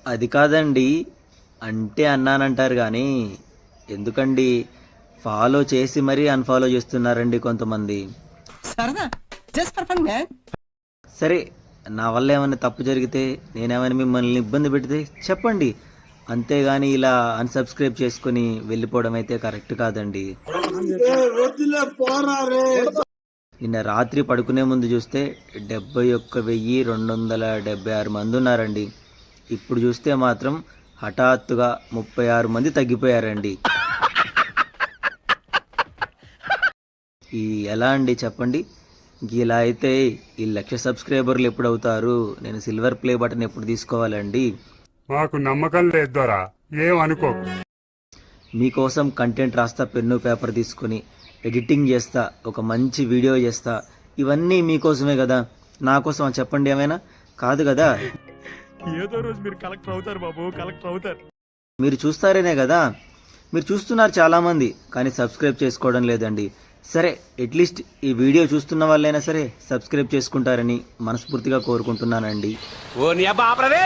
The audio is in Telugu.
అది కాదండి. అంటే అన్నానంటారు గానీ, ఎందుకండి ఫాలో చేసి మరీ అన్‌ఫాలో చేస్తున్నారండి కొంతమంది. సరదా, జస్ట్ ఫర్ ఫన్ మ్యాన్. సరే, నా వల్ల ఏమైనా తప్పు జరిగితే, నేనేమైనా మిమ్మల్ని ఇబ్బంది పెడితే చెప్పండి. అంతేగాని ఇలా అన్‌సబ్‌స్క్రైబ్ చేసుకొని వెళ్ళిపోవడం అయితే కరెక్ట్ కాదండి. నిన్న రాత్రి పడుకునే ముందు చూస్తే 71,276 మంది ఉన్నారండి. ఇప్పుడు చూస్తే మాత్రం హఠాత్తుగా 36 మంది తగ్గిపోయారండి. ఈ ఎలా అండి చెప్పండి? ఇలా అయితే ఈ 1,00,000 సబ్స్క్రైబర్లు ఎప్పుడవుతారు? నేను సిల్వర్ ప్లే బటన్ ఎప్పుడు తీసుకోవాలండి? మాకు నమ్మకం లేదు దొరా, ఏం అనుకోకు. మీకోసం కంటెంట్ రాస్తా, పెన్ను పేపర్ తీసుకొని ఎడిటింగ్ చేస్తా, ఒక మంచి వీడియో చేస్తా. ఇవన్నీ మీకోసమే కదా, నా కోసం చెప్పండి ఏమైనా? కాదు కదా. ఏదో రోజు మీరు కలెక్టర్ అవుతారు బాబు, కలెక్టర్ అవుతారు. మీరు చూస్తారేనే కదా. మీరు చూస్తున్నారు చాలామంది, కానీ సబ్స్క్రైబ్ చేసుకోవడం లేదండి. సరే, అట్లీస్ట్ ఈ వీడియో చూస్తున్న వాళ్ళైనా సరే సబ్స్క్రైబ్ చేసుకుంటారని మనస్ఫూర్తిగా కోరుకుంటున్నానండి. ఓ నీ అబ్బా ఆపరదే.